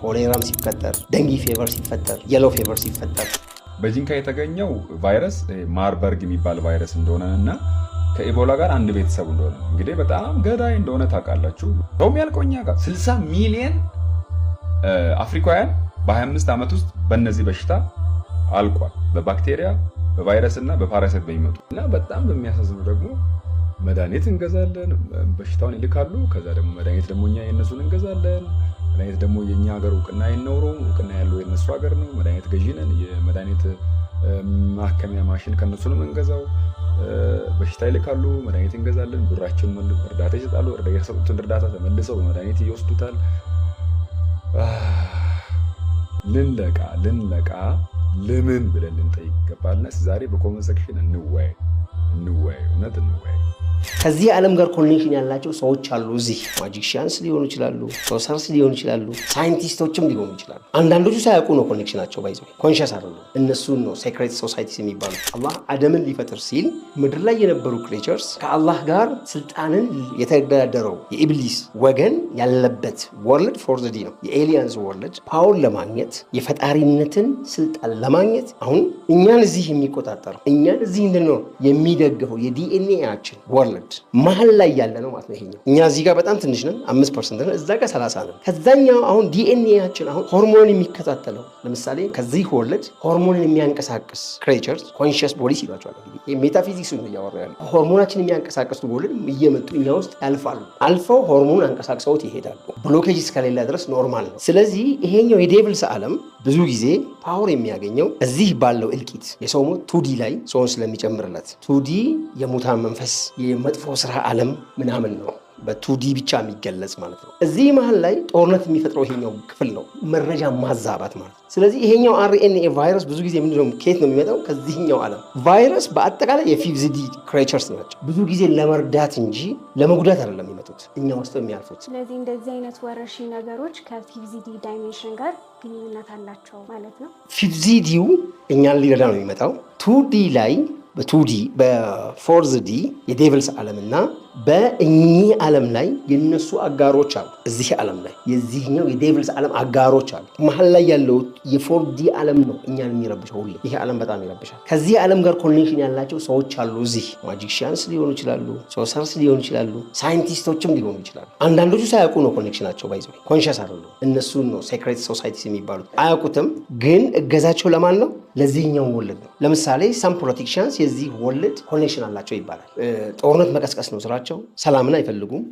ኮሌራም ሲፈጠር ደንጊ ፌቨር ሲፈጠር የሎ ፌቨር ሲፈጠር በጂንካ የተገኘው ቫይረስ ማርበርግ የሚባል ቫይረስ እንደሆነና ከኢቦላ ጋር አንድ ቤተሰብ እንደሆነ እንግዲህ በጣም ገዳይ እንደሆነ ታውቃላችሁ። ሰውም ያልቆኛ ጋር 60 ሚሊዮን አፍሪካውያን በ25 ዓመት ውስጥ በእነዚህ በሽታ አልቋል። በባክቴሪያ በቫይረስና በፓራሳይት በሚመጡ እና በጣም በሚያሳዝነው ደግሞ መድኃኒት እንገዛለን፣ በሽታውን ይልካሉ። ከዛ ደግሞ መድኃኒት ደግሞ እኛ የነሱን እንገዛለን። መድኃኒት ደግሞ የኛ ሀገር እውቅና አይኖረውም፣ እውቅና ያለው የነሱ ሀገር ነው። መድኃኒት ገዢ ነን። የመድኃኒት ማከሚያ ማሽን ከነሱ ነው የምንገዛው። በሽታ ይልካሉ፣ መድኃኒት እንገዛለን፣ ብራችን እርዳታ ይሰጣሉ። የሰጡትን እርዳታ ተመልሰው በመድኃኒት ይወስዱታል። ልንለቃ ለምን ብለን ልንጠይቅ ይገባልና ዛሬ በኮመንት ሴክሽን እንወያይ፣ እውነት እንወያይ። ከዚህ ዓለም ጋር ኮኔክሽን ያላቸው ሰዎች አሉ። እዚህ ማጂሺያንስ ሊሆኑ ይችላሉ፣ ሶሰርስ ሊሆኑ ይችላሉ፣ ሳይንቲስቶችም ሊሆኑ ይችላሉ። አንዳንዶቹ ሳያውቁ ነው ኮኔክሽናቸው ባይዘው ኮንሸስ አይደሉም። እነሱን ነው ሴክሬት ሶሳይቲስ የሚባሉት። አላህ አደምን ሊፈጥር ሲል ምድር ላይ የነበሩ ክሬቸርስ ከአላህ ጋር ስልጣንን የተደራደረው የኢብሊስ ወገን ያለበት ወርልድ ፎር ዘ ዲ ነው። የኤሊያንስ ወርልድ ፓወር ለማግኘት የፈጣሪነትን ስልጣን ለማግኘት አሁን እኛን እዚህ የሚቆጣጠረው እኛን እዚህ እንድንኖር የሚደግፈው የዲኤንኤያችን ወርልድ መሀል ላይ ያለ ነው ማለት ነው። ይሄኛው እኛ እዚህ ጋር በጣም ትንሽ ነን፣ 5% ነን፣ እዛ ጋር 30 ነን። ከዛኛው አሁን ዲኤንኤያችን አሁን ሆርሞን የሚከታተለው ለምሳሌ ከዚህ ወርልድ ሆርሞንን የሚያንቀሳቅስ ክሬቸርስ ኮንሺየስ ቦዲስ ይሏቸዋል። እንግዲህ ሜታፊዚክስ ነው እያወራ ያለው። ሆርሞናችን የሚያንቀሳቅሱ ወርልድ እየመጡ እኛ ውስጥ ያልፋሉ። አልፈው ሆርሞን አንቀሳቅሰውት ይሄዳሉ። ብሎኬጅ እስከሌለ ድረስ ኖርማል ነው። ስለዚህ ይሄኛው የዴቪልስ ዓለም ብዙ ጊዜ ፓወር የሚያገኘው እዚህ ባለው እልቂት የሰው ሞት 2D ላይ ሰውን ስለሚጨምርለት 2D የሙታን መንፈስ የመጥፎ ስራ ዓለም ምናምን ነው በ2D ብቻ የሚገለጽ ማለት ነው። እዚህ መሀል ላይ ጦርነት የሚፈጥረው ይሄኛው ክፍል ነው፣ መረጃ ማዛባት ማለት ነው። ስለዚህ ይሄኛው አርኤንኤ ቫይረስ ብዙ ጊዜ ምንድነው ከየት ነው የሚመጣው? ከዚህኛው ዓለም። ቫይረስ በአጠቃላይ የፊፍዝ ዲ ክሬቸርስ ናቸው። ብዙ ጊዜ ለመርዳት እንጂ ለመጉዳት አይደለም የሚመጡት እኛ ውስጥ የሚያልፉት። ስለዚህ እንደዚህ አይነት ወረርሽኝ ነገሮች ከፊፍዝ ዲ ዳይሜንሽን ጋር ግንኙነት አላቸው ማለት ነው። ፊፍዝ ዲው እኛን ሊረዳ ነው የሚመጣው 2D ላይ በ2D በ4D የዴቪልስ ዓለምና በእኚህ ዓለም ላይ የነሱ አጋሮች አሉ። እዚህ ዓለም ላይ የዚህኛው የዴቪልስ ዓለም አጋሮች አሉ። መሀል ላይ ያለው የ4D ዓለም ነው እኛን የሚረብሸው ሁሌ። ይሄ ዓለም በጣም ይረብሻል። ከዚህ ዓለም ጋር ኮኔክሽን ያላቸው ሰዎች አሉ። እዚህ ማጂሺያንስ ሊሆኑ ይችላሉ፣ ሶሰርስ ሊሆኑ ይችላሉ፣ ሳይንቲስቶችም ሊሆኑ ይችላሉ። አንዳንዶቹ ሳያውቁ ነው ኮኔክሽናቸው ባይዘው ኮንሸስ አይደሉም። እነሱን ነው ሴክሬት ሶሳይቲስ የሚባሉት። አያውቁትም፣ ግን እገዛቸው ለማን ነው? ለዚህኛው ወርልድ ነው። ለምሳሌ ሳም ፖለቲሽያንስ የዚህ ወርልድ ኮኔክሽን አላቸው ይባላል። ጦርነት መቀስቀስ ነው ስራቸው። ሰላምን አይፈልጉም።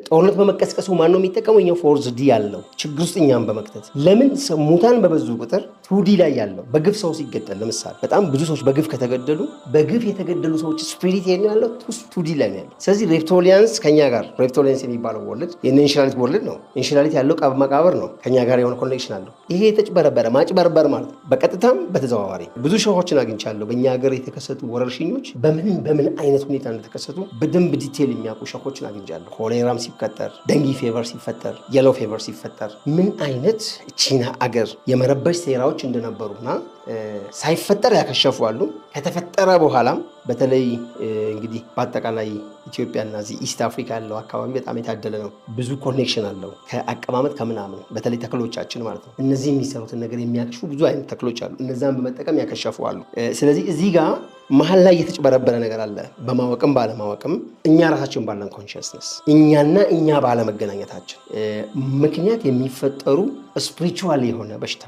ጦርነት በመቀስቀሱ ማን ነው የሚጠቀመው? እኛው ፎርዝ ዲ ያለው ችግር ውስጥ እኛም በመክተት ለምን ሙታን በበዙ ቁጥር 2D ላይ ያለው በግፍ ሰው ሲገደል ለምሳሌ በጣም ብዙ ሰዎች በግፍ ከተገደሉ በግፍ የተገደሉ ሰዎች ስፒሪት ያለው 2D ላይ ነው ያለው። ስለዚህ ሬፕቶሊያንስ ከኛ ጋር ሬፕቶሊያንስ የሚባለው ወርልድ የኢንሽላሊት ወርልድ ነው። ኢንሽላሊት ያለው መቃብር ነው። ከኛ ጋር የሆነ ኮኔክሽን አለው። ይሄ የተጭበረበረ ማጭበርበር ማለት ነው። በቀጥታም በተዘዋዋሪ ብዙ ሸሆችን አግኝቻለሁ። በእኛ ሀገር የተከሰቱ ወረርሽኞች በምን አይነት ሁኔታ እንደተከሰቱ በደንብ ዲቴል የሚያውቁ ሸሆችን አግኝቻለሁ። ኮሌራም ሲፈጠር፣ ደንጊ ፌቨር ሲፈጠር፣ የሎ ፌቨር ሲፈጠር ምን አይነት ቺና አገር የመረበሽ ሴራዎች እንደነበሩና ሳይፈጠር ያከሸፉ አሉ። ከተፈጠረ በኋላም በተለይ እንግዲህ በአጠቃላይ ኢትዮጵያና እዚህ ኢስት አፍሪካ ያለው አካባቢ በጣም የታደለ ነው። ብዙ ኮኔክሽን አለው ከአቀማመጥ ከምናምን በተለይ ተክሎቻችን ማለት ነው። እነዚህ የሚሰሩትን ነገር የሚያከሽፉ ብዙ አይነት ተክሎች አሉ። እነዛን በመጠቀም ያከሸፉ አሉ። ስለዚህ እዚህ ጋር መሀል ላይ የተጭበረበረ ነገር አለ። በማወቅም ባለማወቅም እኛ ራሳችን ባለን ኮንሽስነስ እኛና እኛ ባለመገናኘታችን ምክንያት የሚፈጠሩ ስፒሪቹዋል የሆነ በሽታ